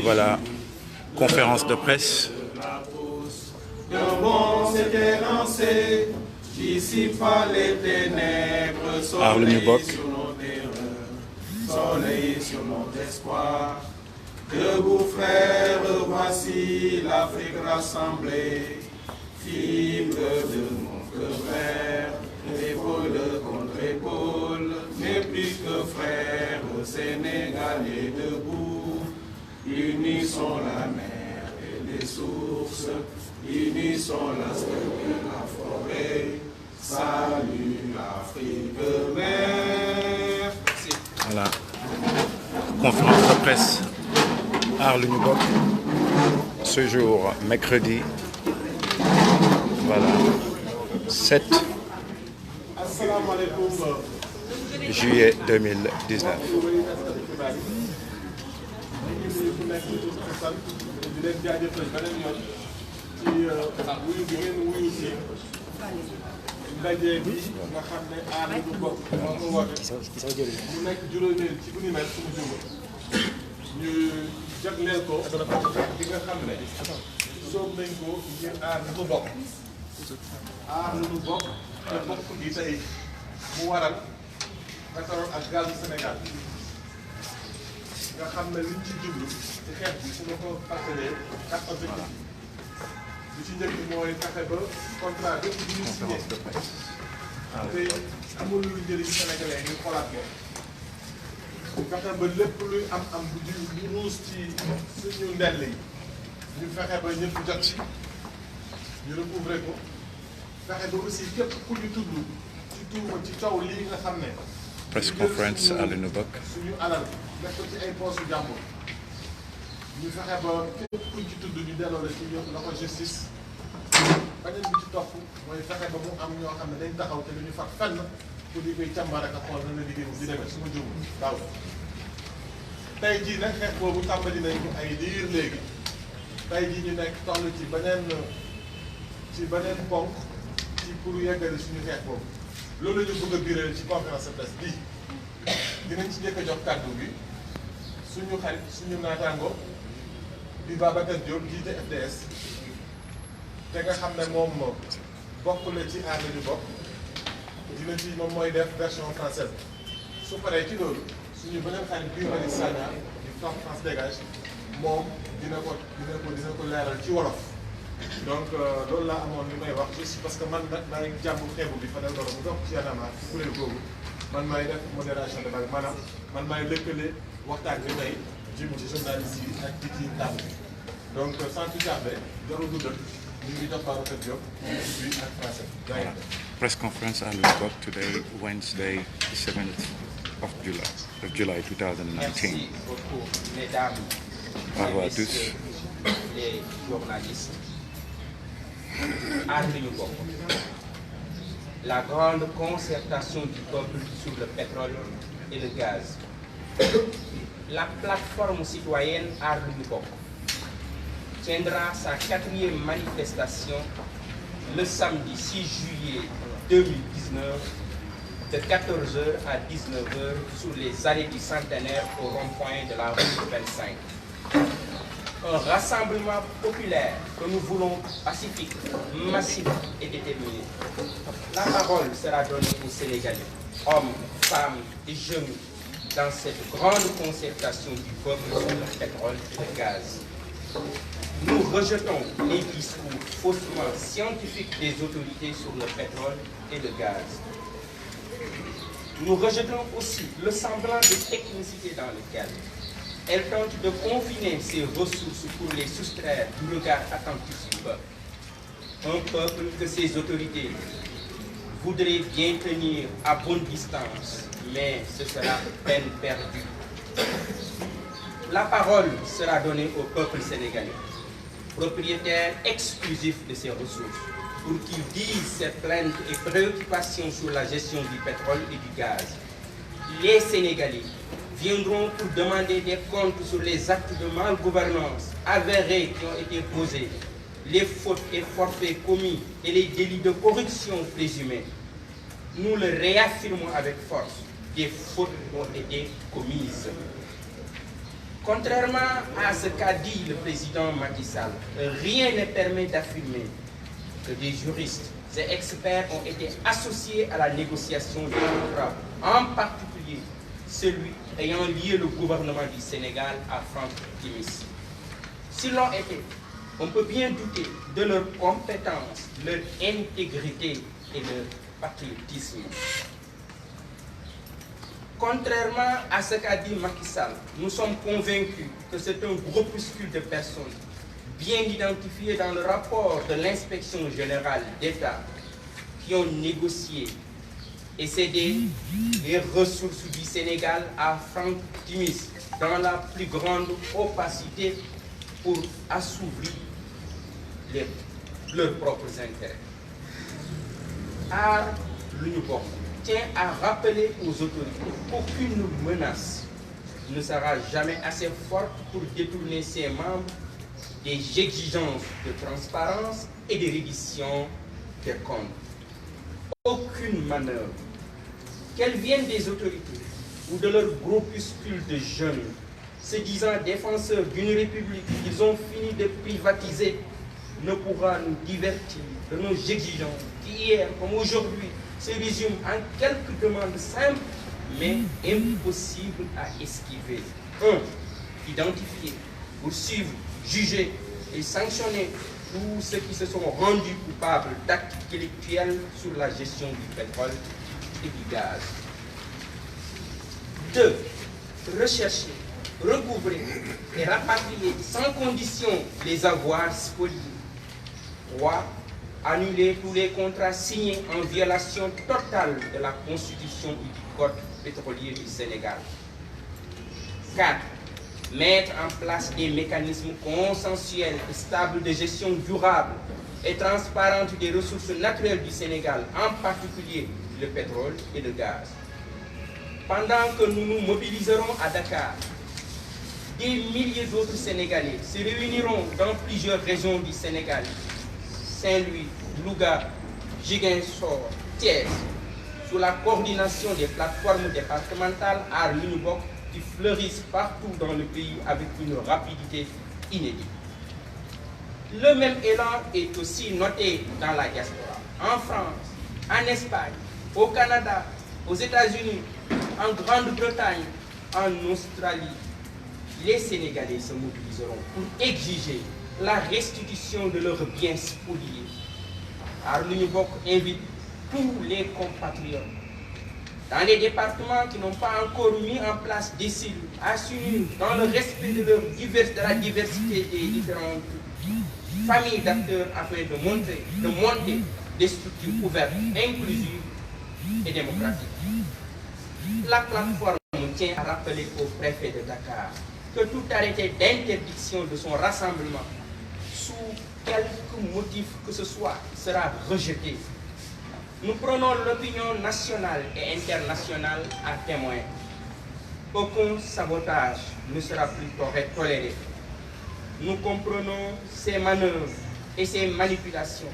Voilà, conférence de presse. Le bon s'était lancé, dissipa les ténèbres, soleil sur nos terreurs, soleil sur notre espoir. Debout frères, voici l'Afrique rassemblée, fibre de mon cœur vert, épaule contre épaule, mais plus que frères, Sénégalais debout, unissons la mer et les sources, unissons la steppe et la forêt, salut l'Afrique mère. Voilà, conférence de presse Arlu New Bok, ce jour, mercredi, voilà, 7 juillet 2019. ndaje bi nga xam ne Arlu New Bok moo ko woote mu nekk juróomeel ci bu ni mel suñu jóg ñu jagleel ko bi nga xam ne soob nañ ko ngir aar lu bokk te bokk gi tey mu waral pétrole ak gaz du Sénégal nga xam ne liñ ci jublu ci xeex bi su ma ko fàttalee 4 objectifs li ci njëkk mooy fexe ba contrat bépp bi ñu signé te amul lu njëriñ Sénégalais ñu xoolaat ko fexe ba lépp luy am bu di ruus ci suñu ndell yi ñu fexe ba ñëpp jot ci ñu recouvrer ko fexe ba aussi képp ku ñu tudd ci tuuma ci coow lii nga xam ne Press conference Arlu New Bok. suñu alal def ko ci ay poosu jàmbur ñu fexe ba képp kuñ ci tudd ñu delloo la ci loxo justice beneen bi ci topp mooy fexe ba mu am ñoo xam ne dañ taxaw te duñu fat fenn pour di koy càmbar ak a xool na la liggéey bu di demee su ma jógul daaw tey jii nag xeex boobu tàmbali nañ ko ay diir léegi tey jii ñu nekk toll ci beneen ponk ci pour yeggale suñu xeex boobu loolu la ñu bëgg a biral ci conférence de presse bii dinañ ci njëkk a jox kàddu bi suñu xarit suñu naataango di Babacar Diop jiite FDS te nga xam ne moom bokk la ci Arlu New Bok dina ci moom mooy def version française su paree ci loolu suñu beneen xarit Guy Marius Sagna di France Dégage moom dina ko leeral ci wolof donc loolu laa amoon li may wax juste parce que man nag maay jàmm xeebu bi Fadel Doro mu bokk ci yanama kuréel googu man maay def modération de vague maanaam man maay lëkkale waxtaan bi tey jëm ci journaliste yi ak di ci tàmm donc sans plus tarder jarul guddal ñu ngi jox Babacar Diop bi ak français. Press conference Arlu New Bok today, Wednesday, the 7th of July 2019. Merci beaucoup, mesdames Au et messieurs les journalistes. Arlu New Bok, la grande concertation du peuple sur le pétrole et le gaz. La plateforme citoyenne Arlu New Bok tiendra sa 4e manifestation le samedi 6 juillet 2019 de 14h à 19h sur les allées du Centenaire au rond-point de la route 25. Un rassemblement populaire que nous voulons pacifique, massif et déterminé. La parole sera donnée aux Sénégalais, hommes, femmes et jeunes, dans cette grande concertation du peuple sur le pétrole et le gaz. Nous rejetons les discours faussement scientifiques des autorités sur le pétrole et le gaz. Nous rejetons aussi le semblant de technicité dans lequel elle tente de confiner ses ressources pour les soustraire du regard attentif du peuple. Un peuple que ses autorités voudraient bien tenir à bonne distance, mais ce sera peine perdue. La parole sera donnée au peuple sénégalais, propriétaire exclusif de ses ressources, pour qu'il dise ses plaintes et préoccupations sur la gestion du pétrole et du gaz. Les Sénégalais viendront pour demander des comptes sur les actes de malgouvernance avérés qui ont été posés, les fautes et forfaits commis et les délits de corruption présumés. Nous le réaffirmons avec force, des fautes ont été commises. Contrairement à ce qu'a dit le président Macky Sall, rien ne permet d'affirmer que des juristes et experts ont été associés à la négociation du contrat, en particulier celui ayant lié le gouvernement du Sénégal à Franck Timis. S'ils l'ont été, on peut bien douter de leur compétence, leur intégrité et leur patriotisme. Contrairement à ce qu'a dit Macky Sall, nous sommes convaincus que c'est un groupuscule de personnes bien identifiées dans le rapport de l'inspection générale d'État qui ont négocié et cédé les ressources du Sénégal à Franck Timis dans la plus grande opacité pour assouvir leurs propres intérêts. Aar Lu Ñu Bokk tient à rappeler aux autorités qu'aucune menace ne sera jamais assez forte pour détourner ses membres des exigences de transparence et de reddition des comptes. Aucune manœuvre, qu'elle vienne des autorités ou de leur groupuscule de jeunes se disant défenseurs d'une république qu'ils ont fini de privatiser, ne pourra nous divertir de nos exigences qui hier comme aujourd'hui se résument en quelques demandes simples mais impossibles à esquiver. 1. Identifier, poursuivre, juger et sanctionner tous ceux qui se sont rendus coupables d'actes délictuels sur la gestion du pétrole et du gaz. 2. Rechercher, recouvrer et rapatrier sans condition les avoirs spoliés. 3. Annuler tous les contrats signés en violation totale de la Constitution et du Code pétrolier du Sénégal. 4. Mettre en place des mécanismes consensuels et stables de gestion durable et transparente des ressources naturelles du Sénégal, en particulier le pétrole et le gaz. Pendant que nous nous mobiliserons à Dakar, des milliers d'autres Sénégalais se réuniront dans plusieurs régions du Sénégal, Saint-Louis, Louga, Ziguinchor, Thiès, sous la coordination des plateformes départementales Aar Lu Ñu Bokk qui fleurissent partout dans le pays avec une rapidité inédite. Le même élan est aussi noté dans la diaspora, en France, en Espagne, au Canada, aux États-Unis, en Grande-Bretagne, en Australie. Les Sénégalais se mobiliseront pour exiger la restitution de leurs biens spoliés. Aar Lu Ñu Bokk invite tous les compatriotes dans les départements qui n'ont pas encore mis en place des cellules à s'unir dans le respect de la diversité des différentes familles d'acteurs afin de monter des structures ouvertes, inclusives et démocratiques. La plateforme tient à rappeler au préfet de Dakar que tout arrêté d'interdiction de son rassemblement sous quelque motif que ce soit sera rejeté. Nous prenons l'opinion nationale et internationale à témoin. Aucun sabotage ne sera plus toléré. Nous comprenons ces manœuvres et ces manipulations.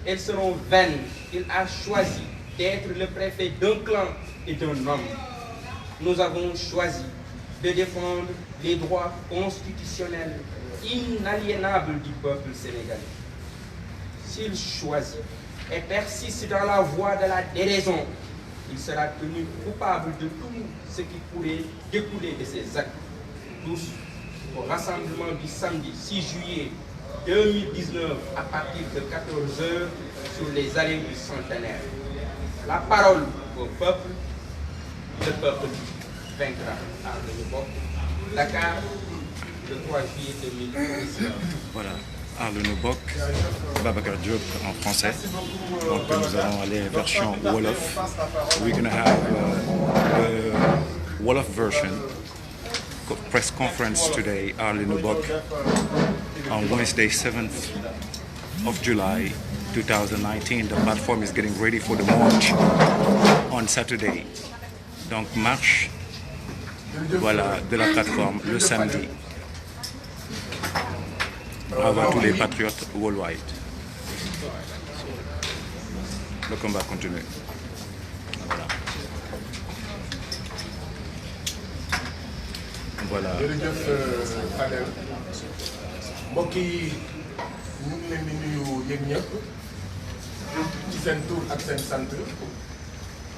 Elles seront vaines. Il a choisi d'être le préfet d'un clan et d'un homme. Nous avons choisi de défendre les droits constitutionnels inaliénables du peuple sénégalais. S'il choisit et persiste dans la voie de la déraison, il sera tenu coupable de tout ce qui pourrait découler de ces actes. Tous au rassemblement du samedi 6 juillet 2019 à partir de 14h sur les allées du Centenaire. La parole au peuple, le peuple vaincra. Aar Lu Ñu Bokk, Dakar, le 3 juillet 2019. Voilà, Aar Lu Ñu Bokk, Babacar Diop en français. Donc nous allons aller version Wolof. We're gonna have the Wolof version press conference today, Aar Lu Ñu Bokk, on Wednesday, 7th of July 2019. The platform is getting ready for the march on Saturday. Donc marche, voilà, de la plateforme le samedi. Bravo à tous les patriotes worldwide. Le combat continue. Voilà. Voilà. jërëjëf Fadel mbokk yi ñu ngi leen di nuyu yéen ñëpp ci seen tur ak seen sant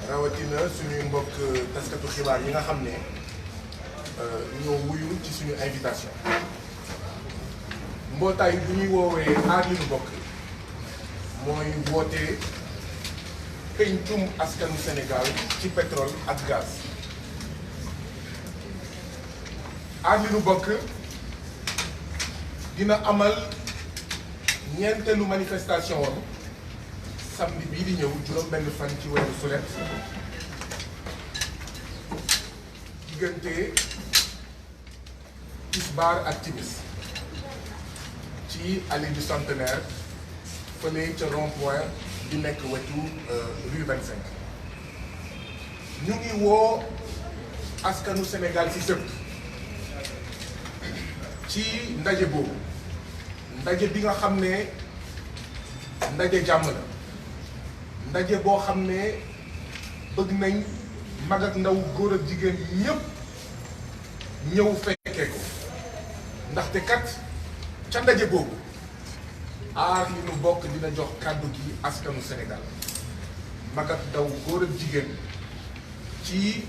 rawatina suñuy mbokk taskatu xibaar yi nga xam ne ñoo wuyu ci suñu invitation. mbootaay bu ñuy woowee Aar Li Nu Bokk mooy woote pencum askanu Sénégal ci pétrole ak gaz. Aar Li Nu Bokk dina amal ñeenteelu manifestation woon samedi bii di ñëw juróom-benn fan ci weeru sulet diggante tisbaar ak timis ci allée du Centenaire fële ca rond-point di nekk wetu rue 25. ñu ngi woo askanu Sénégal ci sëpp ci ndaje boobu ndaje bi nga xam ne ndaje jàmm la ndaje boo xam ne bëgg nañ mag ak ndaw góor ak jigéen ñépp ñëw fekkee ko ndaxte kat ca ndaje boobu Aar Li Nu Bokk dina jox kàddu gi askanu Sénégal mag ak ndaw góor ak jigéen ci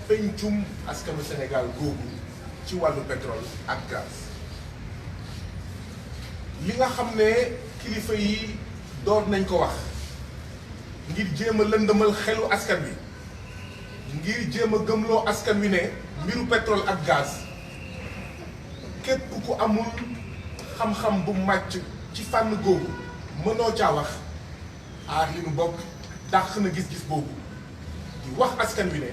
pencum askanu Sénégal googu ci wàllu pétrole ak gaz. li nga xam ne kilifa yi door nañ ko wax ngir jéem a lëndëmal xelu askan wi ngir jéem a gëmloo askan wi ne mbiru pétrole ak gaz képp ku amul xam-xam bu màcc ci fànn googu mënoo caa wax. Aar Li Nu Bokk dàq na gis-gis boobu di wax askan wi ne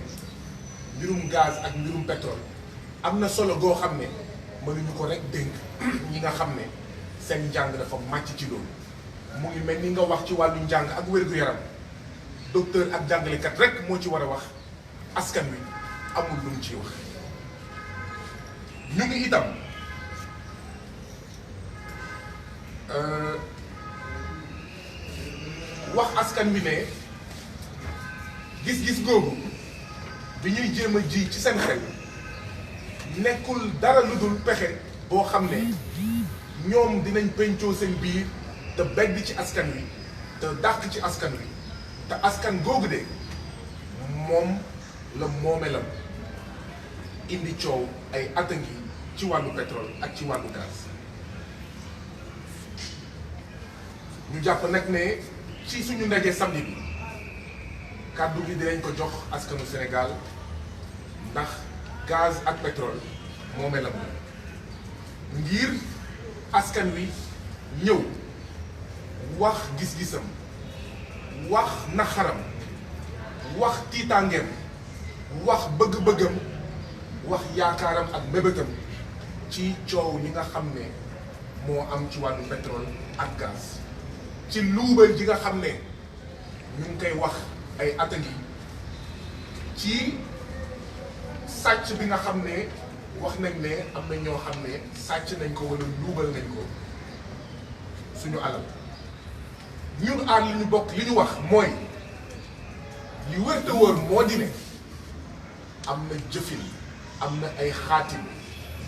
mbirum gaz ak mbirum pétrole am na solo goo xam ne mënuñu ko rek dénk ñi nga xam ne seen njàng dafa màcc ci loolu. mu ngi mel ni nga wax ci wàllu njàng ak wér-gu-yaram docteur ak jàngalekat rek moo ci war a wax askan wi amul lu mu ciy wax. ñu ngi itam wax askan wi ne gis-gis googu bi ñuy jéem a ji ci seen xel nekkul dara lu dul pexe boo xam ne ñoom dinañ pencoo seen biir te begg ci askan wi te dàq ci askan wi te askan googu de moom la moomelam indi coow ay at a ngi ci wàllu pétrole ak ci wàllu gaz. ñu jàpp nag ne ci suñu ndaje samedi bi kàddu gi dinañ ko jox askanu Sénégal ndax gaz ak pétrole moomelam la ngir askan wi ñëw wax gis-gisam wax naxaram wax tiitaangeem wax bëgg-bëggam wax yaakaaram ak mébétam ci coow li nga xam ne moo am ci wàllu pétrole ak gaz. ci luubal ji nga xam ne ñu ngi koy wax ay at a ngi ci sàcc bi nga xam ne wax nañ ne am na ñoo xam ne sàcc nañ ko wala luubal nañ ko suñu alal. ñun Aar Li Nu Bokk li ñu wax mooy li wér te wóor moo di ne am na jëfin am na ay xaatim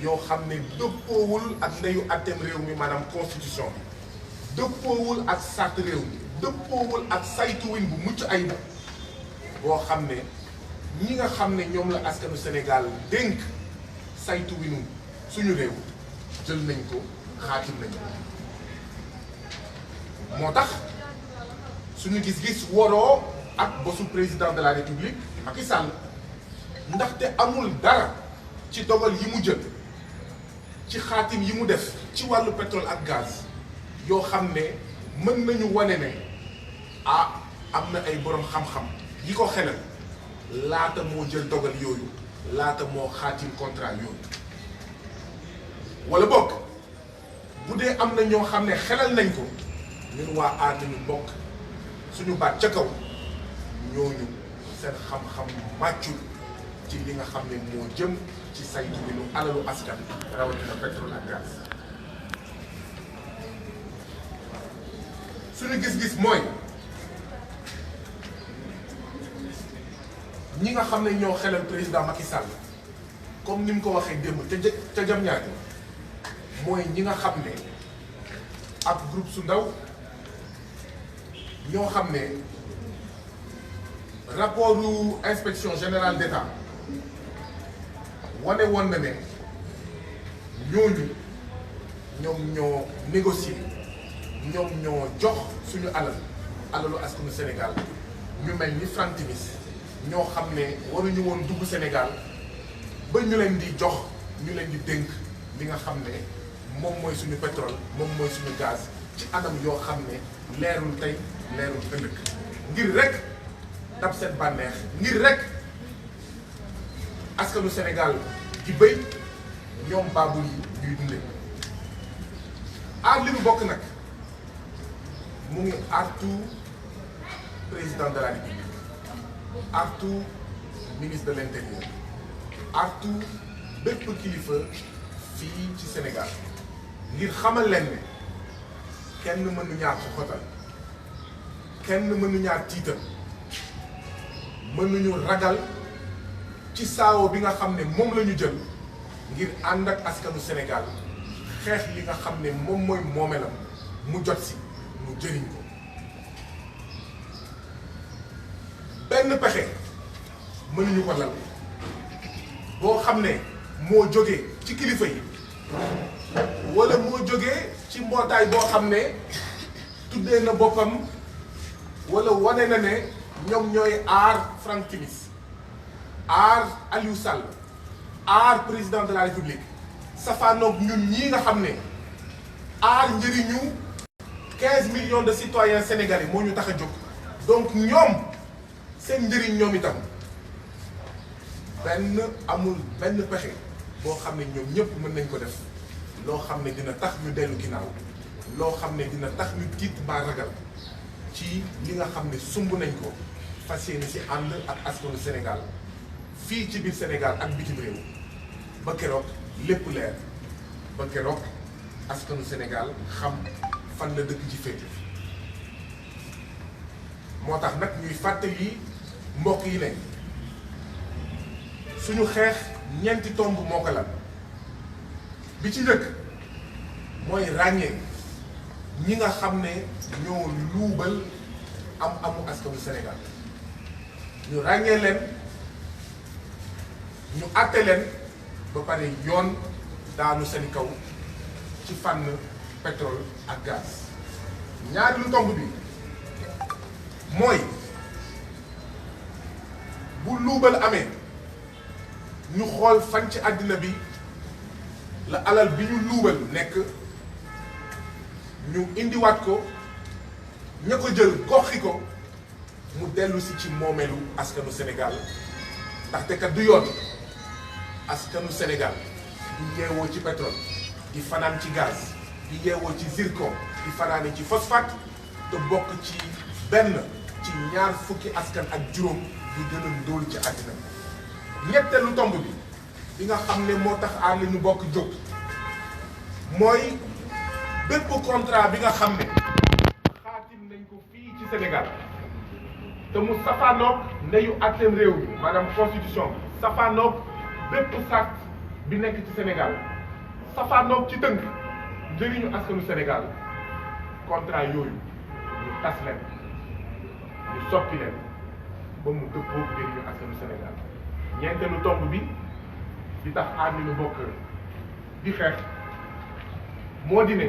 yoo xam ne dëppoowul ak ndeyu àtteem réew mi maanaam constitution bi dëppoowul ak sart réew mi dëppoowul ak saytuwin bu mucc ayib boo xam ne ñi nga xam ne ñoom la askanu Sénégal dénk saytuwinu suñu réew jël nañ ko xaatim nañ ko. moo tax suñu gis-gis waroo ak bosu président de la république Macky Sall ndaxte amul dara ci dogal yi mu jël ci xaatim yi mu def ci wàllu pétrole ak gaz yoo xam ne mën nañu wane ne am na ay boroom xam-xam yi ko xelal laata moo jël dogal yooyu laata moo xaatim contrat yooyu. wala bokk bu dee am na ñoo xam ne xelal nañ ko ñun waa Aar Li Nu Bokk suñu baat ca kaw ñooñu seen xam-xam màccul ci li nga xam ne moo jëm ci saytu bi lu alalu askan rawatina pétrole ak gaz. suñu gis-gis mooy ñi nga xam ne ñoo xelal président Macky Sall comme ni mu ko waxee démb ca jam ñaari mooy ñi nga xam ne ab groupe su ndaw ñoo xam ne rapportu inspection générale d'État wane woon na ne ñooñu ñoom ñoo négocier ñoom ñoo jox suñu alalu askanu Sénégal ñu mel ni Franck Timis ñoo xam ne waruñu woon dugg Sénégal ba ñu leen di jox ñu leen di dénk li nga xam ne moom mooy suñu pétrole moom mooy suñu gaz ci anam yoo xam ne leerul tey leerul ëllëg ngir rek dab seen bànneex ngir rek askanu Sénégal di béy ñoom baabul yi ñuy dundee aar li mu bokk nag mu ngi artu président de la République artu ministre de l'Intérieur artu bépp kilifa fii ci Sénégal ngir xamal leen ne kenn mënu ñaar xoxotal kenn mënu ñaar tiital mënuñu ragal ci saawo bi nga xam ne moom la ñu jël ngir ànd ak askanu Sénégal xeex li nga xam ne moom mooy moomelam mu jot si mu jëriñ ko benn pexe mënuñu ko lal boo xam ne moo jógee ci kilifa yi wala moo jógee ci mbootaay boo xam ne tuddee na boppam wala wane na ne ñoom ñooy aar Franck Timis aar Aliou Sall aar président de la République safaanoog ñun ñii nga xam ne aar njëriñu 15 millions de citoyens sénégalais moo ñu tax a jóg donc ñoom seen njëriñ ñoom itam amul benn pexe boo xam ne ñoom ñëpp mën nañ ko def loo xam ne dina tax ñu dellu ginnaaw loo xam ne dina tax ñu tiit ba ragal ci li nga xam ne sumb nañ ko fas yéene si ànd ak askanu Sénégal fii ci biir Sénégal ak bitim réew ba keroog lépp leer ba keroog askanu Sénégal xam fan la dëkk ci féete moo tax nag ñuy fàttali mbokk yi ne suñu xeex ñeenti tomb moo ko lal bi ci njëkk mooy ràññee ñi nga xam ne ñoo luubal amu askanu Sénégal ñu ràññee leen ñu àtte leen ba pare yoon daanu seen kaw ci fànn pétrole ak gaz ñaareelu tomb bi mooy bu luubal amee ñu xool fan ci àddina bi la alal bi ñu luubal nekk ñu indiwaat ko ña ko jël goxi ko mu dellu si ci moomeelu askanu Sénégal ndaxte kat du yoon askanu Sénégal di yeewoo ci pétrole di fanaan ci gaz di yeewoo ci zircon di fanaane ci phosphate te bokk ci benn ci ñaar fukki askan ak juróom yu gën a ndóol ci àddina ñetteelu tomb bi nga xam ne moo tax aar li ñu bokk jóg mooy bépp contrat bi nga xam ne xaatim nañ ko fii ci Sénégal te mu safaanoog ndeyu àtteem réew mi maanaam constitution safaanoog bépp sart bi nekk ci Sénégal safaanoog ci tënk njëriñu askanu Sénégal contrat yooyu ñu tas leen ñu soppi leen ba mu dëppoo njëriñu askanu Sénégal ñeenteelu tomb bi di tax aar li ñu bokk di xeex moo di ne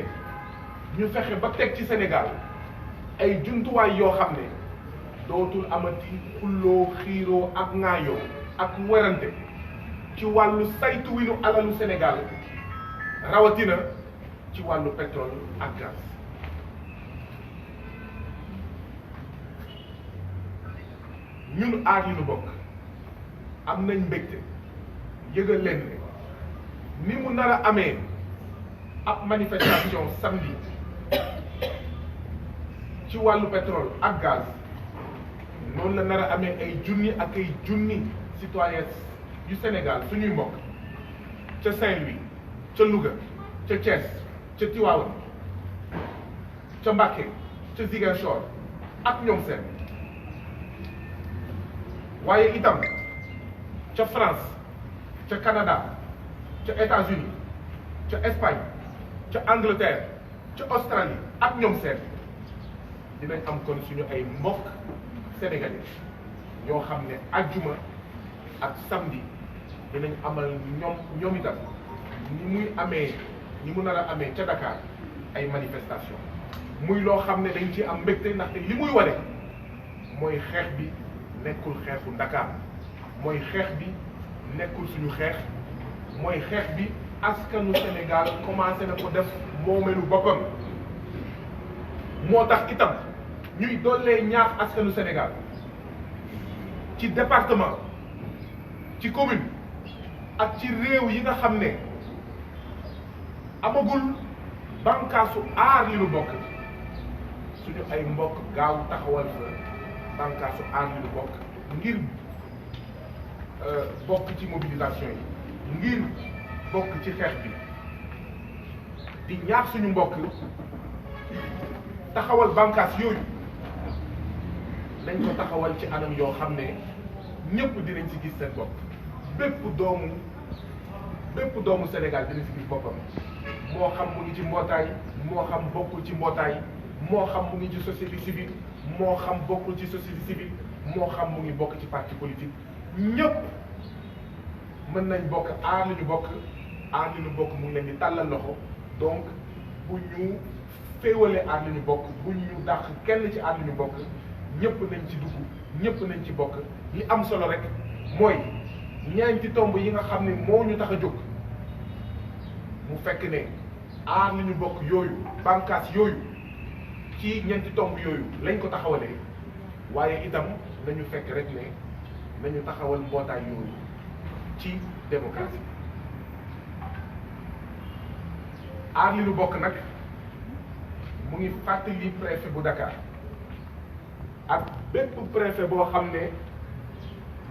ñu fexe ba teg ci Sénégal ay jumtuwaay yoo xam ne dootul amati xulloo xiiroo ak ŋaayoo ak werante ci wàllu saytu wi nu alalu Sénégal rawatina ci wàllu pétrole ak gaz ñun aar li nu bokk am nañ mbégte yëgal leen ne ni mu nar a amee ab manifestation samedi ci wàllu pétrole ak gaz noonu la nar a amee ay junni ak ay junni citoyens yu Sénégal suñuy mbokk ca Saint-Louis ca Louga ca Thiès ca Tivaouane ca Mbacké ca Ziguinchor ak ñoom seen waaye itam ca France ca Canada ca États-Unis ca Espagne ca Angleterre ca Australie ak ñoom seen dinañ am kon suñu ay mbokk sénégalais yoo xam ne ajjuma ak samedi dinañ amal ñoom itam ni mu nar a amee ca Dakar ay manifestation muy loo xam ne dañ ci am mbégte ndaxte li muy wane mooy xeex bi nekkul xeexu Dakar mooy xeex bi nekkul suñu xeex mooy xeex bi askanu Sénégal commencé na ko def moomeelu boppam moo tax itam ñuy dollee ñaax askanu Sénégal ci département ci commune ak ci réew yi nga xam ne amagul bànqaasu aar li nu bokk suñu ay mbokk gaaw taxawal fa bànqaasu aar li nu bokk ngir bokk ci mobilisation yi ngir bokk ci xeex bi di ñaax suñu mbokk taxawal bànqaas yooyu nañ ko taxawal ci anam yoo xam ne ñëpp dinañ ci gis seen bopp bépp doomu Sénégal dinañ ci gis boppam moo xam mu ngi ci mbootaay moo xam bokkul ci mbootaay moo xam mu ngi ci société civile moo xam bokkul ci société civile moo xam mu ngi bokk ci parti politique ñëpp mën nañ bokk aar li ñu bokk mu ngi leen di tàllal loxo donc bu ñu féewalee aar li ñu bokk bu ñu dàq kenn ci aar li ñu bokk ñëpp nañ ci dugg ñëpp nañ ci bokk li am solo rek mooy ñeenti tomb yi nga xam ne moo ñu tax a jóg mu fekk ne aar li ñu bokk yooyu bànqaas yooyu ci ñeenti tomb yooyu lañ ko taxawalee waaye itam nañu fekk rek ne nañu taxawal mbootaay yooyu ci démocratie aar li ñu bokk nag mu ngi fàttali préfet bu Dakar ak bépp préfet boo xam ne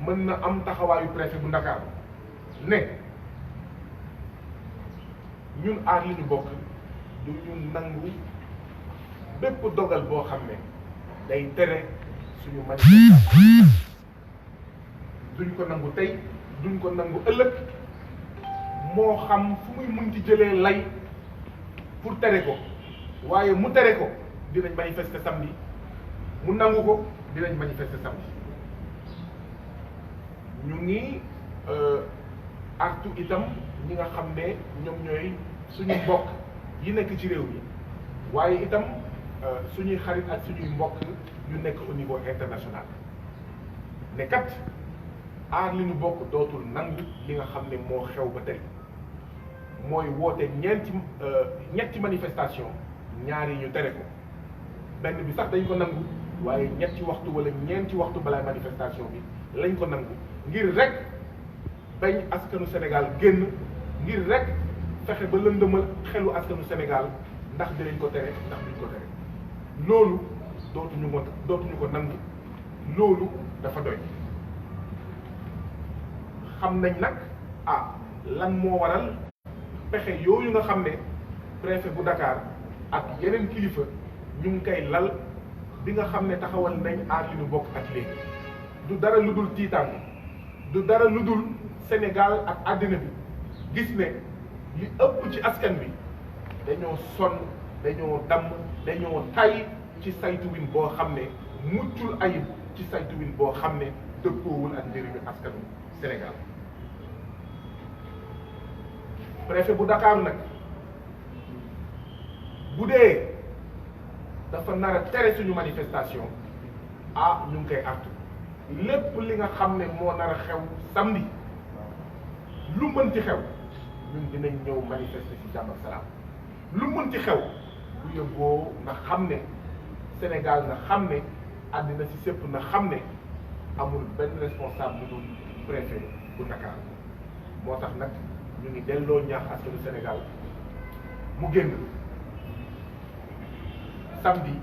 mën na am taxawaayu préfet bu Dakar ne ñun aar li ñu bokk du ñu nangu bépp dogal boo xam ne day tere suñu manifestation duñ ko nangu tey duñ ko nangu ëllëg moo xam fu muy mun ci jëlee lay pour tere ko waaye mu tere ko dinañ manifester samedi mu nangu ko dinañ manifester samedi ñu ngi artu itam ñi nga xam ne ñoom ñooy suñu mbokk yi nekk ci réew mi waaye itam suñuy xarit ak suñuy mbokk yu nekk au niveau international ne kat aar li ñu bokk dootul nangu li nga xam ne moo xew ba tey mooy woote ñetti manifestation ñaari ñu tere ko benn bi sax dañ ko nangu waaye ñetti waxtu wala ñeenti waxtu balaa manifestation bi lañ ko nangu ngir rek bañ askanu Sénégal génn ngir rek fexe ba lëndëmal xelu askanu Sénégal ndax dinañ ko tere ndax duñ ko tere loolu dootuñu ko nangu loolu dafa doy xam nañ nag lan moo waral pexe yooyu nga xam ne préfet bu Dakar ak yeneen kilifa ñu ngi koy lal bi nga xam ne taxawal nañ aar li ñu bokk ak léegi du dara lu dul tiitaange du dara lu dul Sénégal ak àddina bi gis ne li ëpp ci askan bi dañoo sonn dañoo damm dañoo tay ci saytuwin boo xam ne muccul ayib ci saytuwin boo xam ne dëppoowul ak njëriñu askanu Sénégal préfet bu Dakar nag bu dee dafa nar a tere suñu manifestation ñu ngi koy artu lépp li nga xam ne moo nar a xew samedi lu mën ci xew ñun dinañ ñëw manifester ci jàmm ak salaam lu mën ci xew bu yóbboo nga xam ne Sénégal nga xam ne àddina si sépp na xam ne amul benn responsable bu dul préfet bu Dakar moo tax nag ñu ngi delloo ñaax askanu Sénégal mu génn samedi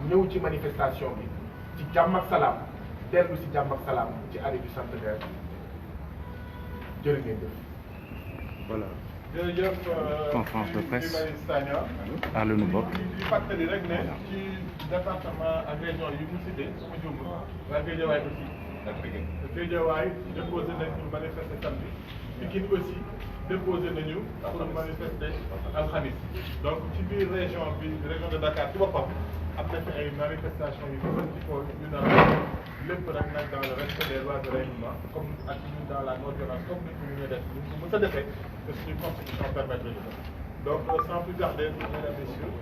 ñëw ci manifestation bi ci jàmm ak salaam dellu ci jàmm ak salaam ci arrêt du Centenaire jërë ngeen jëf. Voilà. jërëjëf. conférence de presse Guy Marius Sagna. aar li ñu bokk. di fàttali rek ne ci département ak région yi mu cité sama jumla waa Guédiawaye aussi. Guédiawaye déposé nañ pour manifester samedi Pikine aussi déposé nañu pour manifester alxamis donc ci biir région de Dakar ci boppam am na fi ay manifestation yu jëfandikoo yu naan lépp rek nag dans le respect des lois de règlement comme ak ñun dans la non-violence comme ni ñu def ñu ko mën a defee que suñu constitution permettre de donc sans plus tarder mesdames et messieurs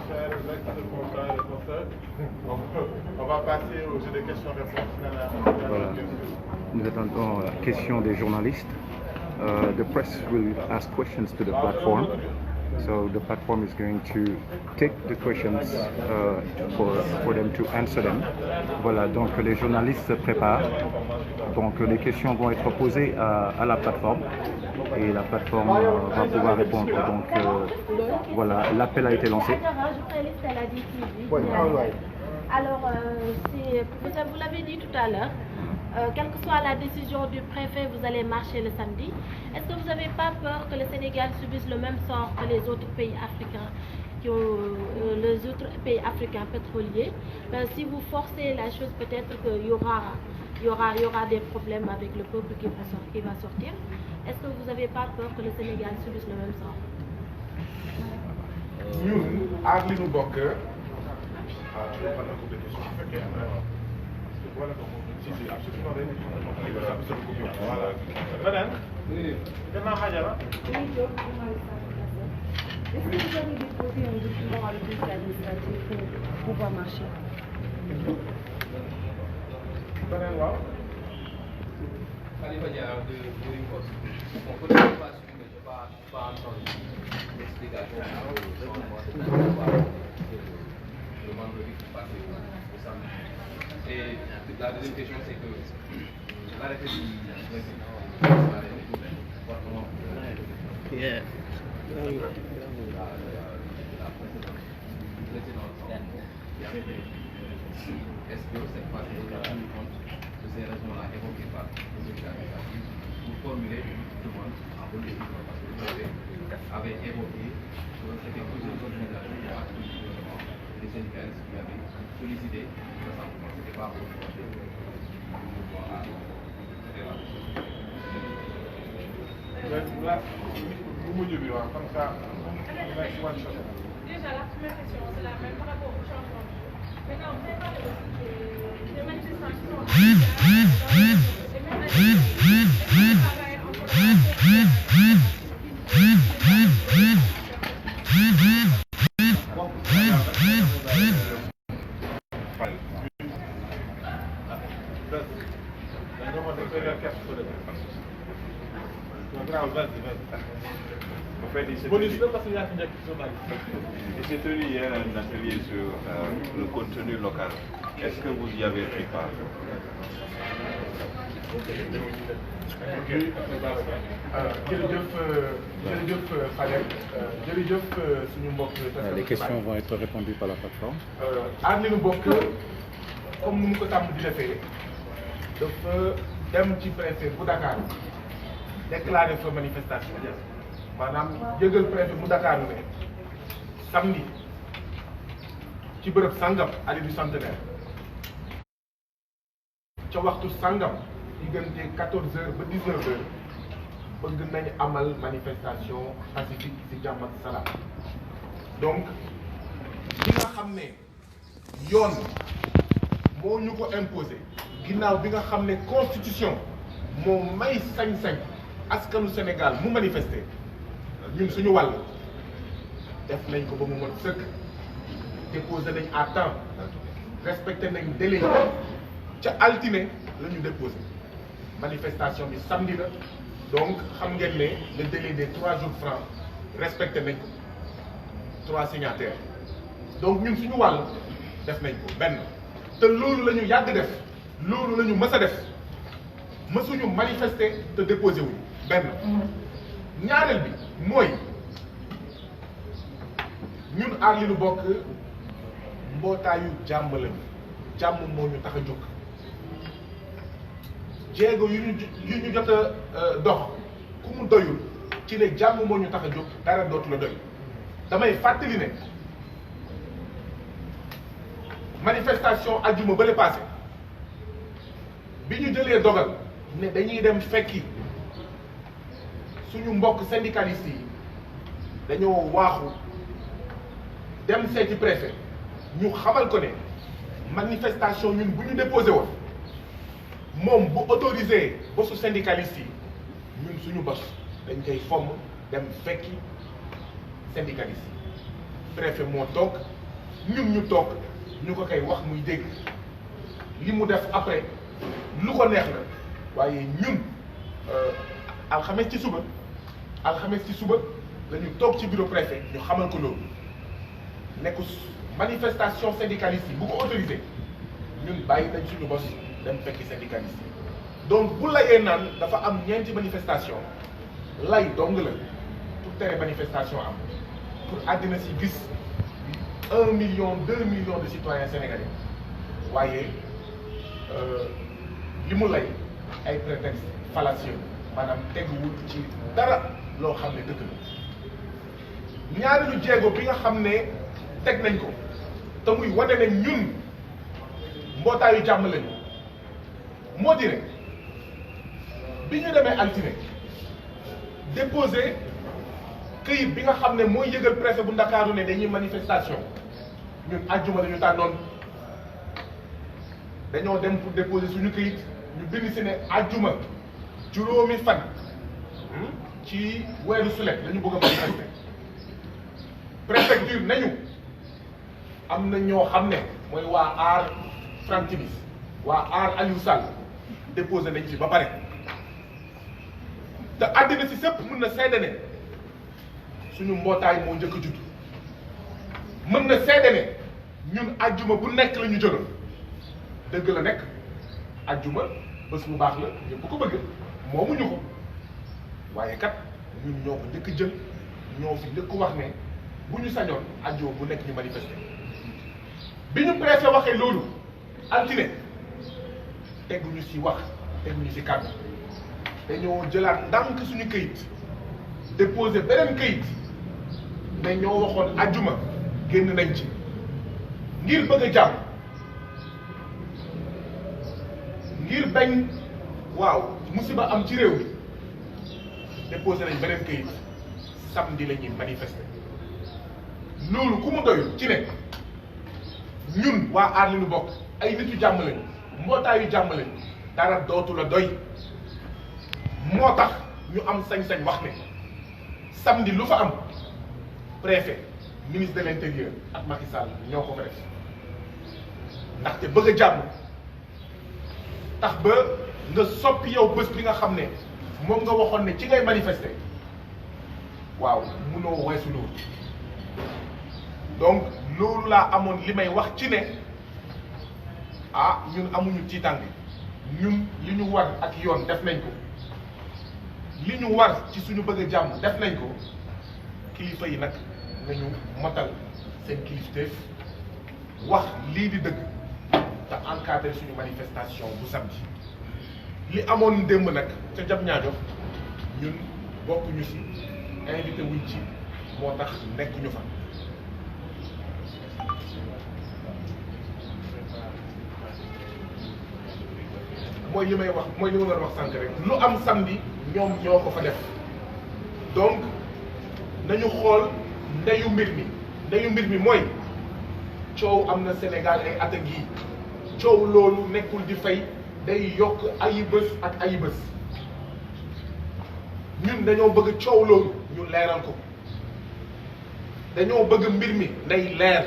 chers ex-confrères et consoeurs on va passer au jeu de questions-réponses. Voilà. Nous attendons la question des journalistes. The press will ask questions to the platform. So the platform is going to take the questions for them to answer them. Voilà, donc les journalistes se préparent. Donc les questions vont être posées à la plateforme et la plateforme va pouvoir répondre. Donc voilà, l'appel a été lancé. Alors, vous l'avez dit tout à l'heure, quelle que soit la décision du préfet, vous allez marcher le samedi. Est-ce que vous n'avez pas peur que le Sénégal subisse le même sort que les autres pays africains, les autres pays africains pétroliers? Si vous forcez la chose, peut-être qu'il y aura des problèmes avec le peuple qui va sortir. Est-ce que vous n'avez pas peur que le Sénégal subisse le même sort? Nous, à Bokk. Est-ce que vous avez déposé un document à l'office administratif pour pouvoir marcher? Khalifa Diarra de Rufisque. On peut ne pas suivre, mais je n'ai pas entendu l'explication. Le vendredi passé au samedi. Et la deuxième question, c'est que l'arrêté du est-ce que cette phase est tenue compte de ces raisons-là évoquées par les organisations pour formuler une demande en bonne et due forme, parce que vous avez évoqué que c'était plusieurs organisations des syndicalistes qui avaient sollicité le rassemblement. Ce n'était pas pour Déjà, la première question, c'est la même par rapport au changement. Maintenant, vous avez parlé aussi des manifestations. J'ai tenu hier un atelier sur le contenu local. Est-ce que vous y avez pris part? Les questions vont être répondues par la plateforme. Arlene Bokk, comme nous ko tam di defee dafa dem ci préfet bu Dakar déclarer fa manifestation maanaam yëgal préfet bu Dakar ne samedi ci bërëb sangam allée du Centenaire ca waxtu sangam diggante 14h ba 19h bëgg nañ amal manifestation pacifique ci jàmm ak salaam donc li nga xam ne yoon moo ñu ko imposé ginnaaw bi nga xam ne constitution moo may sañ-sañ askanu Sénégal mu manifester ñun suñu wàll def nañ ko ba mu mën sëkk déposé nañ à temps respecté nañ délai ca altine la ñu déposé manifestation bi samedi la donc xam ngeen ne le délai des 3 jours francs respecté nañ ko 3 signataires donc ñun suñu wàll def nañ ko benn te loolu la ñu yàgg def loolu la ñu mës a def mësuñu manifester te déposé wuñu benn ñaareel bi mooy ñun Arlene Bokk mbootaayu jàmm lañu jàmm moo ñu tax a jóg jéego yu ñu jot a dox ku mu doyul ci ne jàmm moo ñu tax a jóg dara dootu la doy damay fàttali ne manifestation ajjuma bële passé bi ñu jëlee dogal ne dañuy dem fekki suñu mbokk syndicalistes yi dañoo waaxu dem seeti préfet ñu xamal ko ne manifestation ñun bu ñu déposé woon moom bu autorisé bosu syndicalistes yi ñun suñu bos dañ koy fomm dem fekki syndicalistes yi préfet moo toog ñun ñu toog ñu ko koy wax muy dégg li mu def après lu ko neex la waaye ñun alxames ci suba la ñu toog ci bureau préfet ñu xamal ko loolu nekk manifestation syndicaliste yi bu ko autorisé ñun bàyyi nañ suñu bos dem fekki syndicaliste yi donc bu layee naan dafa am ñeenti manifestation lay dong la pour tere manifestation am pour àddina si gis 1 million 2 millions de citoyens sénégalais waaye li mu lay ay prétexte fallacieux maanaam teguwul ci dara loo xam ne dëgg la ñaareelu jéego bi nga xam ne teg nañ ko te muy wane ne ñun mbootaayu jàmm lañu moo di rek bi ñu demee altine déposé këyit bi nga xam ne mooy yëgal préfet bu Ndakaaru ne dañuy manifestation ñun àjjuma dañu tànnoon dañoo dem pour déposer suñu këyit ñu bind si ne àjjuma juróomi fan ci weeru sulet la ñu bëgg a manifester préfecture nañu am na ñoo xam ne mooy waa aar Franck Timis waa aar Aliou Sall déposé nañ ci ba pare te àddina si sëpp mën na seede ne suñu mbootaay moo njëkk a judd mën na seede ne ñun ajjuma bu nekk la ñu jëloon dëgg la nekk ajjuma bés bu baax la ñëpp ko bëgg moomuñu ko waaye kat ñun ñoo ko njëkk jël ñoo fi njëkk wax ne bu ñu sañoon ajjuma bu nekk ñu manifester bi ñu préfet waxee loolu altine teguñu ci wax teguñu ci kàddu dañoo jëlaat ndànk suñu këyit déposé beneen këyit ne ñoo waxoon ajjuma génn nañ ci ngir bëgg a jàmm ngir bañ waaw musiba am ci réew mi déposé nañ beneen këyit samedi la ñuy manifester loolu ku mu doyul ci ne ñun waa aar li ñu bokk ay nitu jàmm lañu mbootaayu jàmm lañu dara dootu la doy moo tax ñu am sañ-sañ wax ne samedi lu fa am préfet ministre de l'intérieur ak Macky Sall ñoo ko fa def ndaxte bëgg a jàmm tax ba nga soppi yow bés bi nga xam ne moom nga waxoon ne ci ngay manifester waaw munoo weesu loolu donc loolu laa amoon li may wax ci ne ah ñun amuñu tiitange ñun li ñu war ak yoon def nañ ko li ñu war ci suñu bëgg a jàmm def nañ ko kilifa yi nag nañu motal seen kilifteef wax lii di dëgg te encadré suñu manifestation bu samedi li amoon démb nag ca jam ñaajo ñun bokkuñu ci invité wuñ ci moo tax nekkuñu fa mooy li may wax mooy li ma doon wax sànq rek lu am samedi ñoom ñoo ko fa def donc nañu xool ndeyu mbir mi mooy coow am na Sénégal ay at a ngi coow loolu nekkul di fay day yokk ayi bés ak ayi bés ñun dañoo bëgg coow loolu ñu leeral ko dañoo bëgg mbir mi nday leer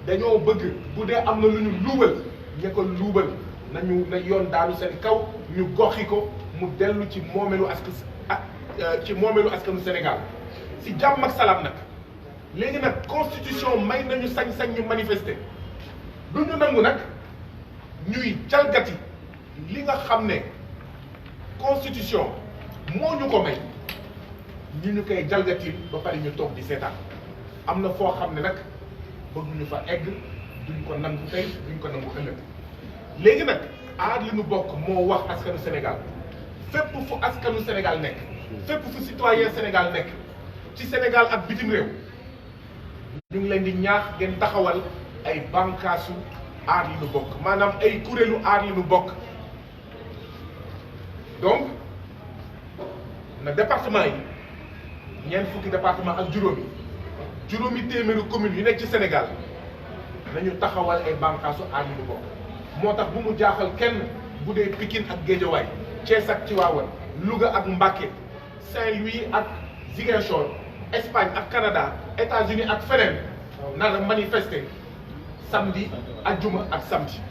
dañoo bëgg bu dee am na lu ñu luubal ña ko luubal nañu na yoon daanu seen kaw ñu goxi ko mu dellu ci moomeelu askanu Sénégal si jàmm ak salaam nag léegi nag constitution may nañu sañ-sañ ñu manifester du ñu nangu nag ñuy jalgati li nga xam ne constitution moo ñu ko may ñu koy jalgati ba pare ñu toog di seetaan am na foo xam ne nag bëgguñu fa egg duñ ko nangu tey duñ ko nangu ëllëg léegi nag aar li ñu bokk moo wax askanu Sénégal fépp fu askanu Sénégal nekk fépp fu citoyen Sénégal nekk ci Sénégal ak bitim réew ñu ngi leen di ñaax ngeen taxawal ay bànkaasu aar li ñu bokk maanaam ay kuréelu aar li ñu bokk donc na département yi ñeent fukki département ak juróomi téeméeri communes yu nekk ci Sénégal nañu taxawal ay bànqaasu aar li ñu bokk. moo tax bu mu jaaxal kenn bu dee Pikine ak Guédiawaye Thiès ak Tivaouane Louga ak Mbacké Saint-Louis ak Ziguinchor Espagne ak Canada États-Unis ak feneen nar a manifester samedi ajjuma ak samedi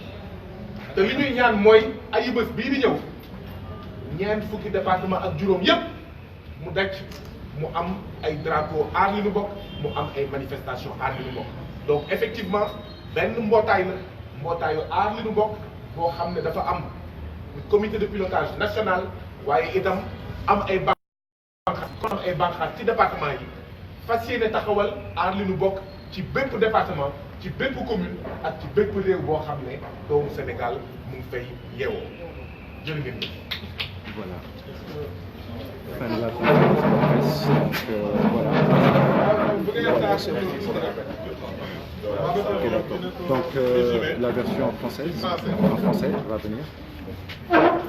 te li ñuy ñaan mooy ay bés bii di ñëw ñeent fukki département ak juróom yépp mu daj mu am ay drapeau aar li ñu bokk mu am ay manifestation aar li ñu bokk donc effectivement benn mbootaay la mbootaayu aar li ñu bokk boo xam ne dafa am comité de pilotage national waaye itam am ay banqaas ci département yi fas yéene taxawal aar li ñu bokk ci bépp département ci bépp commune ak ci bépp réew boo xam ne doomu Sénégal mu ngi fay yeewoo jërë ngeen jëf. Voilà. Fin de la conférence de presse. Donc, la version française, en français, va venir.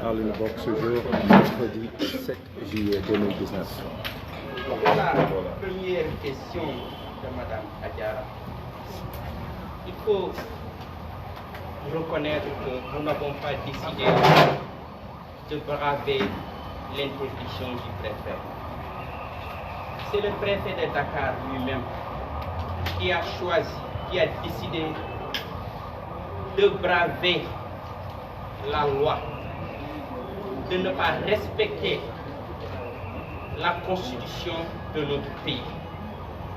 Aar li ñu bokk ce jour, mercredi 7 juillet 2019. La première question de Madame Adjara. Il faut reconnaître que nous n'avons pas décidé de braver l'interdiction du préfet. C'est le préfet de Dakar lui-même qui a choisi, qui a décidé de braver la loi, de ne pas respecter la constitution de notre pays.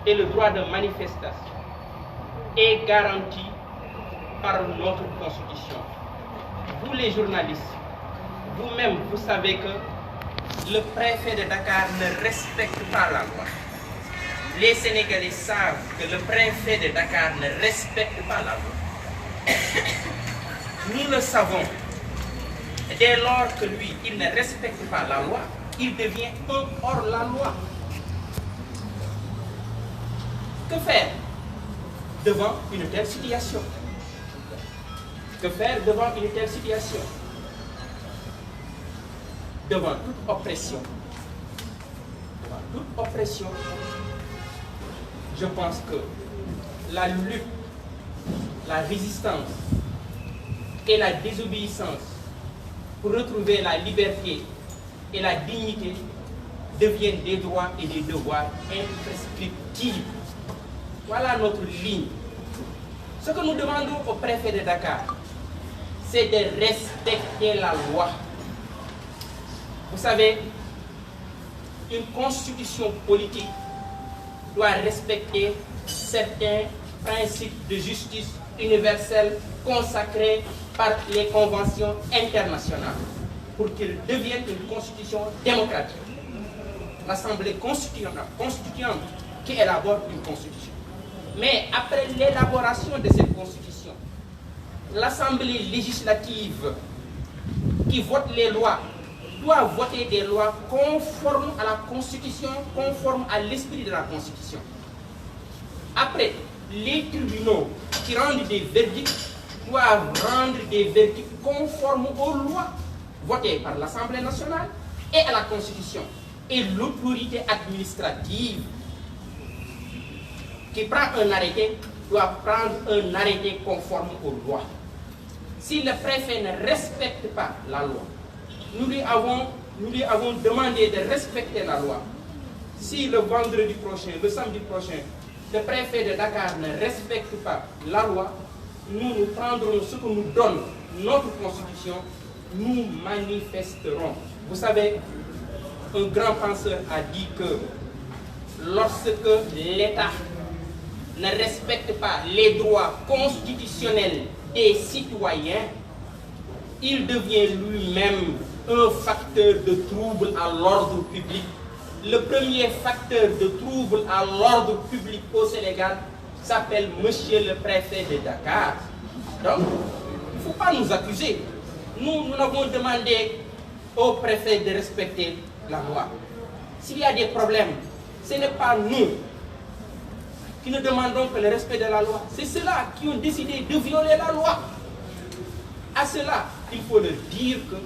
Et le droit de manifestation est garanti par notre constitution. Vous les journalistes, vous-même, vous savez que le préfet de Dakar ne respecte pas la loi. Les Sénégalais savent que le préfet de Dakar ne respecte pas la loi. Nous le savons. Dès lors que lui, il ne respecte pas la loi, il devient un hors-la-loi. Que faire devant une telle situation? Que faire devant une telle situation? Devant toute oppression, je pense que la lutte, la résistance et la désobéissance pour retrouver la liberté et la dignité deviennent des droits et des devoirs imprescriptibles. Voilà notre ligne. Ce que nous demandons au préfet de Dakar, c'est de respecter la loi. Vous savez, une constitution politique doit respecter certains principes de justice universelle consacrés par les conventions internationales pour qu'elle devienne une constitution démocratique. L'Assemblée constituante qui élabore une constitution. Mais après l'élaboration de cette constitution, l'Assemblée législative qui vote les lois doit voter des lois conformes à la Constitution, conformes à l'esprit de la Constitution. Après, les tribunaux qui rendent des verdicts doivent rendre des verdicts conformes aux lois votées par l'Assemblée nationale et à la Constitution. Et l'autorité administrative qui prend un arrêté doit prendre un arrêté conforme aux lois. Si le préfet ne respecte pas la loi, nous lui avons demandé de respecter la loi. Si le vendredi prochain, le samedi prochain, le préfet de Dakar ne respecte pas la loi, nous prendrons ce que nous donne notre constitution, nous manifesterons. Vous savez, un grand penseur a dit que lorsque l'État ne respecte pas les droits constitutionnels des citoyens, il devient lui-même un facteur de trouble à l'ordre public. Le premier facteur de trouble à l'ordre public au Sénégal s'appelle Monsieur le préfet de Dakar. Donc, il ne faut pas nous accuser. Nous avons demandé au préfet de respecter la loi. S'il y a des problèmes, ce n'est pas nous qui ne demandons que le respect de la loi. C'est ceux-là qui ont décidé de violer la loi. À cela, il faut leur dire que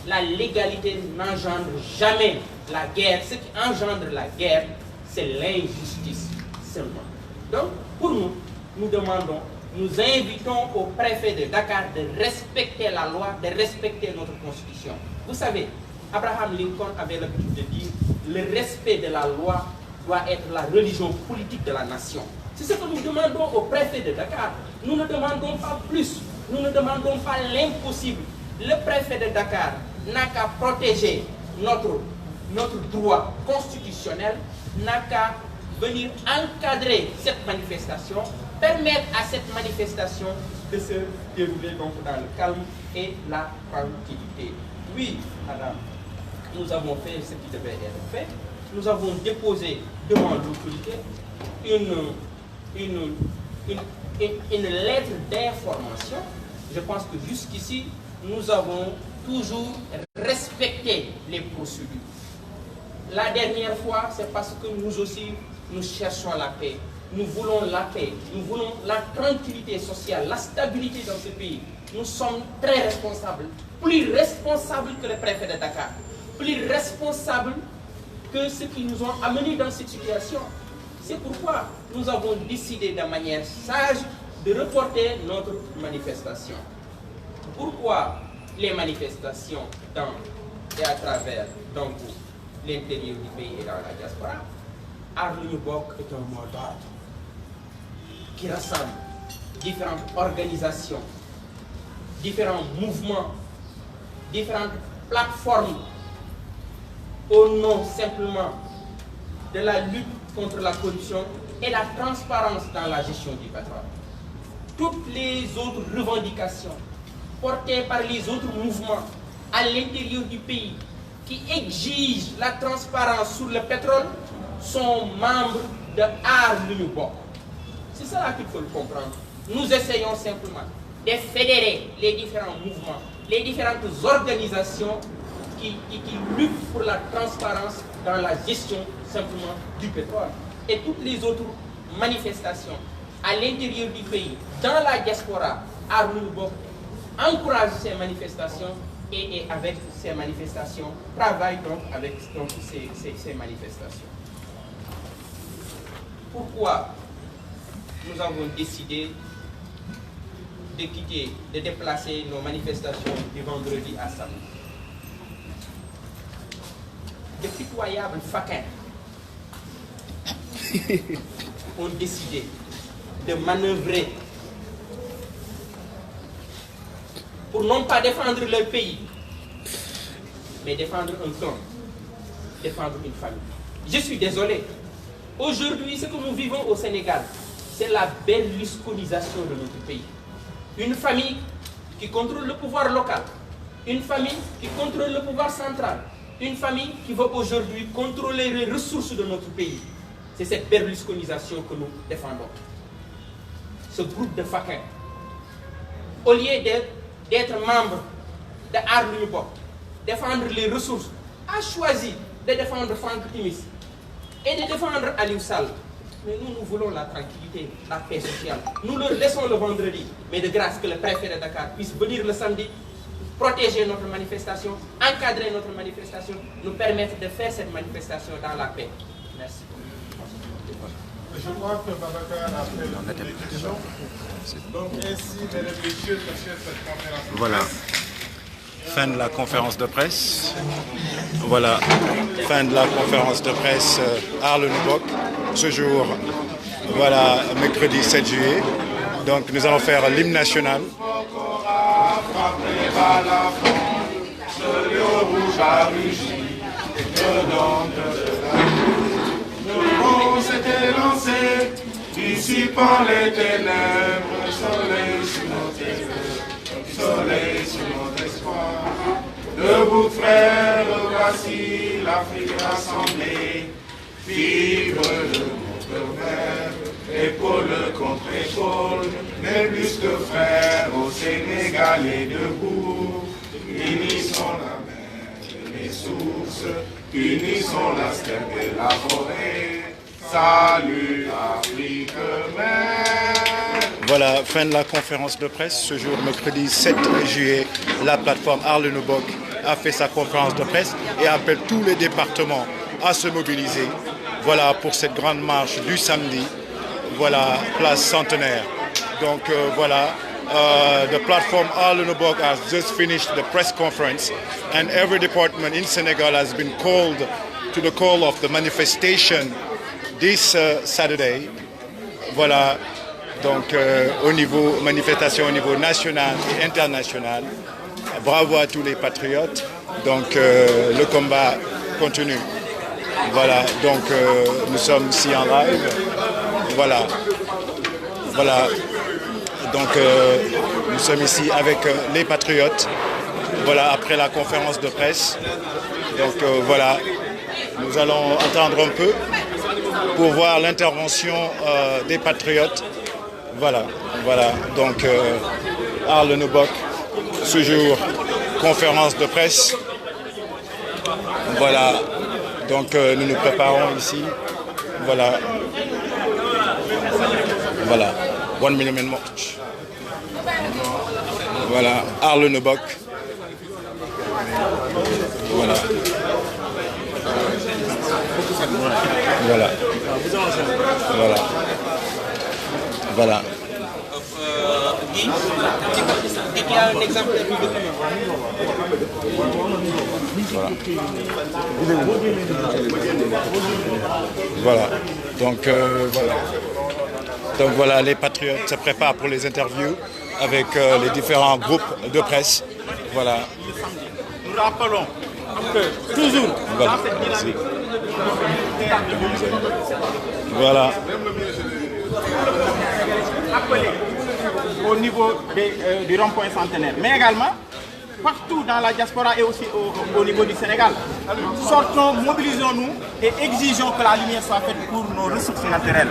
la légalité n'engendre jamais la guerre, ce qui engendre la guerre, c'est l'injustice seulement. Donc, pour nous, nous demandons, nous invitons au préfet de Dakar de respecter la loi, de respecter notre constitution. Vous savez, Abraham Lincoln avait l'habitude de dire, le respect de la loi doit être la religion politique de la nation. C'est ce que nous demandons au préfet de Dakar. Nous ne demandons pas plus, nous ne demandons pas l'impossible. Le préfet de Dakar n'a qu'à protéger notre droit constitutionnel, n'a qu'à venir encadrer cette manifestation, permettre à cette manifestation de se dérouler donc dans le calme et la tranquillité. Oui, madame, nous avons fait ce qui devait être fait. Nous avons déposé devant l'autorité une lettre d'information. Je pense que jusqu'ici, nous avons toujours respecté les procédures. La dernière fois, c'est parce que nous aussi, nous cherchons la paix. Nous voulons la paix, nous voulons la tranquillité sociale, la stabilité dans ce pays. Nous sommes très responsables, plus responsables que le préfet de Dakar, plus responsables que ceux qui nous ont amenés dans cette situation. C'est pourquoi nous avons décidé de manière sage de reporter notre manifestation. Pourquoi les manifestations dans et à travers l'intérieur du pays et dans la diaspora? Aar Lu Ñu Bokk est un mot d'ordre qui rassemble différentes organisations, différents mouvements, différentes plateformes au nom simplement de la lutte contre la corruption et la transparence dans la gestion du pétrole. Toutes les autres revendications portées par les autres mouvements à l'intérieur du pays qui exigent la transparence sur le pétrole sont membres de Aar Lu Ñu Bokk. C'est cela qu'il faut le comprendre. Nous essayons simplement de fédérer les différents mouvements, les différentes organisations qui luttent pour la transparence dans la gestion simplement du pétrole. Et toutes les autres manifestations à l'intérieur du pays, dans la diaspora, Aar Lu Ñu Bokk encourage ces manifestations et avec ces manifestations, travaille donc avec ces manifestations. Pourquoi nous avons décidé de déplacer nos manifestations du vendredi à samedi? De pitoyables faquins ont décidé de manœuvrer pour non pas défendre leur pays, mais défendre un clan, défendre une famille. Je suis désolé. Aujourd'hui, ce que nous vivons au Sénégal, c'est la berlusconisation de notre pays. Une famille qui contrôle le pouvoir local, une famille qui contrôle le pouvoir central, une famille qui veut aujourd'hui contrôler les ressources de notre pays. C'est cette berlusconisation que nous défendons. Ce groupe de faquins, au lieu d'être membre de Aar Lu Ñu Bokk, défendre les ressources, a choisi de défendre Franck Timis et de défendre Aliou Sall. Mais nous voulons la tranquillité, la paix sociale. Nous leur laissons le vendredi, mais de grâce que le préfet de Dakar puisse venir le samedi, protéger notre manifestation, encadrer notre manifestation, nous permettre de faire cette manifestation dans la paix. Merci. Je crois que Babacar a fait une question. Donc ainsi, mesdames et messieurs, cette conférence. Voilà. Fin de la conférence de presse. Voilà. Fin de la conférence de presse Aar Lu Ñu Bokk. Ce jour, voilà, mercredi 7 juillet. Donc nous allons faire l'hymne national. S'était lancé, dissipant les ténèbres, soleil sur notre cœur, soleil sur notre espoir. Debout frères, voici l'Afrique rassemblée, fibre de notre vert, épaule contre épaule, mais plus que frères, au Sénégal et debout, unissons la mer et les sources, unissons la steppe et la forêt. Salut Afrique mère. Voilà, fin de la conférence de presse. Ce jour, mercredi 7 juillet, la plateforme Aar Lu Ñu Bokk a fait sa conférence de presse et appelle tous les départements à se mobiliser, voilà, pour cette grande marche du samedi, voilà, place Centenaire. Donc voilà, the platform Al-Lunobok has just finished the press conference, and every department in Senegal has been called to the call of the manifestation this Saturday. Voilà, donc au niveau manifestation au niveau national et international. Bravo à tous les patriotes. Donc le combat continue. Voilà, donc nous sommes ici en live. Voilà, voilà. Donc nous sommes ici avec les patriotes. Voilà, après la conférence de presse. Donc voilà, nous allons attendre un peu pour voir l'intervention des patriotes. Voilà, voilà. Donc Al-Lunobok, toujours conférence de presse. Voilà. Donc nous nous préparons ici. Voilà. Voilà. 1 minute march. Voilà. Al-Lunobok. Voilà. Voilà. Voilà. Voilà. Il y a un exemple de voilà. Donc voilà. Donc voilà, les patriotes se préparent pour les interviews avec les différents groupes de presse. Voilà. Nous rappelons que toujours voilà. dans cette dynamique. Voilà. Appelé au niveau du rond-point Centenaire, mais également partout dans la diaspora et aussi au niveau du Sénégal. Sortons, mobilisons-nous et exigeons que la lumière soit faite pour nos ressources naturelles.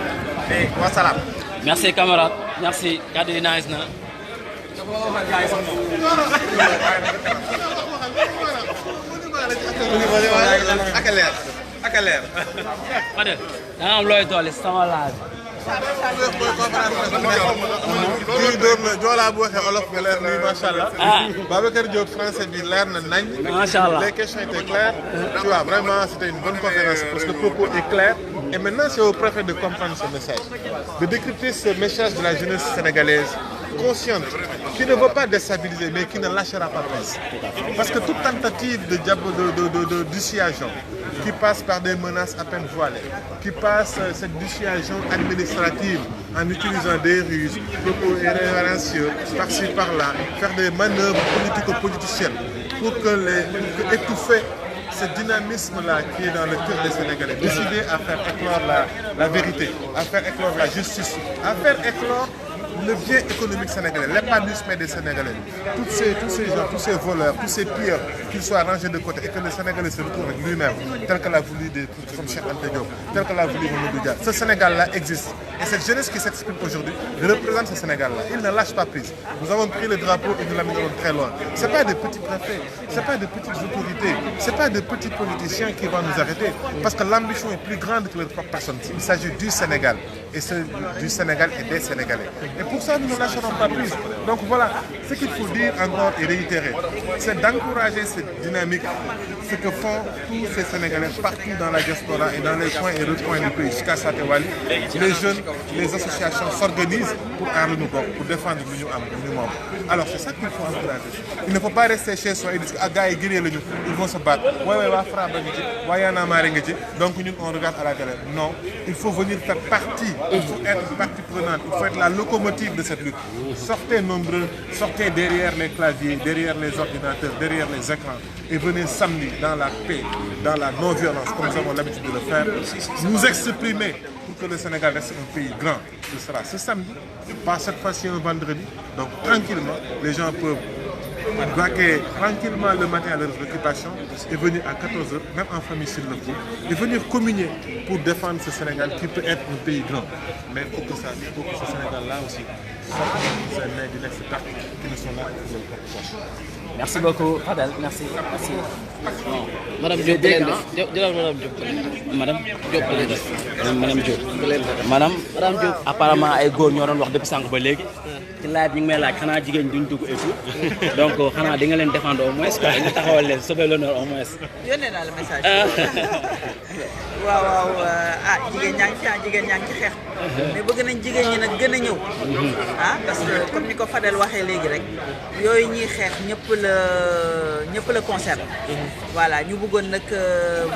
Et wassalam. Merci camarade, merci. Kaddu nice na. ak leer. Fadel, da nga am looy dolli sama laaj. kii dóor na Joola bu waxee olof nga leer nii macha allah. Babacar Diop français bi leer na nañ. Macha allah. Les questions étaient claires. Tu vois, vraiment c'était une bonne conférence parce que le propos est clair. Et maintenant c'est au préfet de comprendre ce message, de décrypter ce message de la jeunesse sénégalaise consciente, qui ne veut pas déstabiliser mais qui ne lâchera pas prise. Parce que toute tentative de dissuasion qui passe par des menaces à peine voilées, qui passe cette dissuasion administrative en utilisant des ruses, propos irrévérencieux, par-ci par-là, faire des manœuvres politico-politiciennes pour étouffer ce dynamisme-là qui est dans le cœur des Sénégalais, décider à faire éclore la vérité, à faire éclore la justice, à faire éclore le bien économique sénégalais, l'épanouissement des Sénégalais. Tous ces gens, tous ces voleurs, tous ces pilleurs, qu'ils soient rangés de côté et que le Sénégalais se retrouve avec lui-même, tel que l'a voulu comme Cheikh Anta Diop, tel que l'a voulu Mamadou Dia. Ce Sénégal-là existe. Et cette jeunesse qui s'exprime aujourd'hui représente ce Sénégal-là. Il ne lâche pas prise. Nous avons pris le drapeau et nous l'amènerons très loin. Ce n'est pas des petits préfets, ce n'est pas des petites autorités, ce n'est pas des petits politiciens qui vont nous arrêter. Parce que l'ambition est plus grande que leur propre personne. Il s'agit du Sénégal. Et du Sénégal et des Sénégalais. Et pour ça, nous ne lâcherons pas prise. Donc voilà, ce qu'il faut dire encore et réitérer, c'est d'encourager cette dynamique, ce que font tous ces Sénégalais partout dans la diaspora et dans les coins et recoins du pays, jusqu'à Satewali. Les jeunes, les associations s'organisent pour Al-Lunobok, pour défendre l'union. Alors c'est ça qu'il faut encourager. Il ne faut pas rester chez soi et dire ah gars, ils vont se battre. Donc nous, on regarde à la galère. Non, il faut venir faire partie. Il faut être partie prenante, il faut être la locomotive de cette lutte. Sortez nombreux, sortez derrière les claviers, derrière les ordinateurs, derrière les écrans et venez samedi dans la paix, dans la non-violence, comme nous avons l'habitude de le faire, nous exprimer pour que le Sénégal reste un pays grand. Ce sera ce samedi, pas cette fois-ci un vendredi. Donc tranquillement, les gens peuvent vaquer tranquillement le matin à leurs occupations et venir à 14h, même en famille s'il le faut, et venir communier pour défendre ce Sénégal qui peut être un pays grand. Mais il faut que ce Sénégal-là aussi sorte des experts qui ne sont là pour le porte. Merci beaucoup, Fadel. Merci. Merci. Madame Diop, Madame Diop. Madame Diop apparemment ay góor ñoo doon wax depuis sànq ba léegi ci live ñu ngi may laaj xanaa jigéen duñ dugg et tout donc xanaa di nga leen défendre au moins quoi nga taxawal leen sauver l'honneur au moins. yónnee naa la message. waaw jigéen ñaa ngi fi jigéen ñaa ngi ci xeex. mais bëgg nañ jigéen ñi nag gën a ñëw. parce que comme ni ko Fadel waxee léegi rek yooyu ñuy xeex ñëpp la concerne. voilà ñu bëggoon nag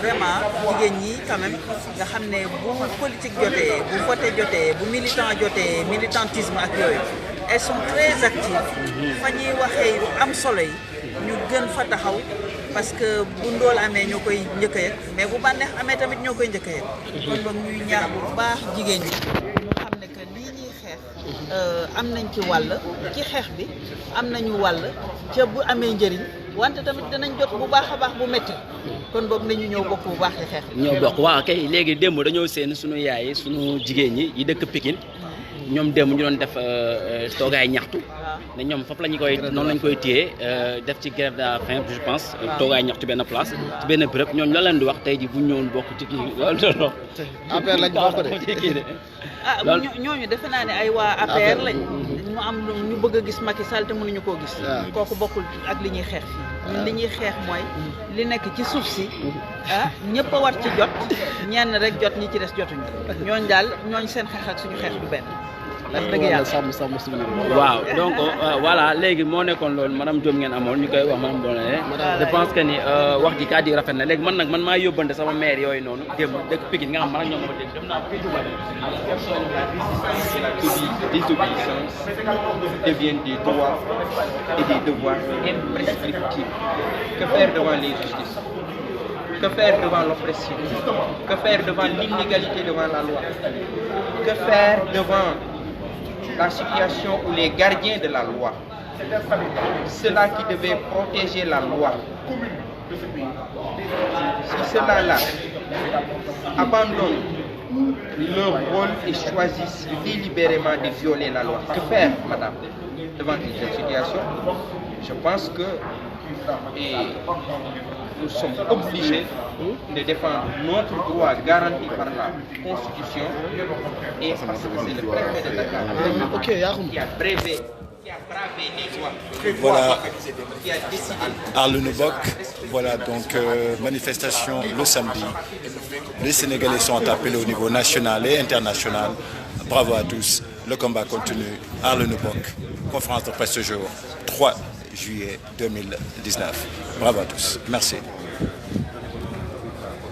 vraiment jigéen ñi quand même nga xam ne bu politique jotee bu voté jotee bu militantisme ak yooyu elles sont très actives. fa ñuy waxee am solo yi ñu gën fa taxaw. parce que bu ndool amee ñoo koy njëkk a yëg mais bu bànneex amee tamit ñoo koy njëkk a yëg kon boog ñuy ñaax bu baax jigéen ñi ñu xam ne que lii ñuy xeex am nañ ci wàll ci xeex bi am nañu wàll ca bu amee njëriñ wante tamit dinañ jot bu baax a baax bu métti kon boog nañu ñëw bokk bu baax ci xeex bi. ñoo bokk waaw kay léegi démb dañoo seen suñu yaay suñu jigéen ñi yi dëkk Pikine ñoom démb ñu doon def toogaay ñaxtu ne ñoom foofu la ñu koy noonu lañ koy téye def ci grève de la faim je pense toogaay ñaxtu benn place ci benn béréb ñooñu la leen di wax tey ji bu ñu ñëwoon bokk ci kii loolu APR lañ bokk de kii de ñooñu defe naa ne ay waa APR lañ mu am ñu bëgg a gis Macky Sall te mënuñu koo gis kooku bokkul ak li ñuy xeex fii li ñuy xeex mooy li nekk ci suuf si ñëpp a war ci jot ñenn rek jot ñi ci des jotuñu ñooñu daal ñooñu seen xeex ak suñu xeex du benn dëgg yàlla sàmm suñu waaw donc voilà léegi moo nekkoon loolu madame Diop ngeen amoon ñu koy wax madame Bonané je pense que ni wax ji kàddu yi rafet na léegi man maa yóbbante sama maire yooyu noonu démb dëkk Pikine nga xam man ak ñoom ma dégg dem naa désobéissance deviennent des droits et des devoirs imprescriptibles. Que faire devant l'injustice? Que faire devant l'oppression? Que faire devant l'inégalité devant la loi? Que faire devant la situation où les gardiens de la loi, ceux-là qui devaient protéger la loi, si ceux-là abandonnent leur rôle et choisissent délibérément de violer la loi? Que faire, madame, devant une telle situation? Je pense que nous sommes obligés de défendre notre droit garanti par la Constitution et parce que c'est le préfet de Dakar qui a bravé les lois. Voilà, qui a décidé. Arle Nu Bokk, voilà donc manifestation le samedi. Les Sénégalais sont appelés au niveau national et international. Bravo à tous, le combat continue. Arle Nu Bokk, conférence de presse ce jour, 3 juillet 2019. Bravo à tous, merci.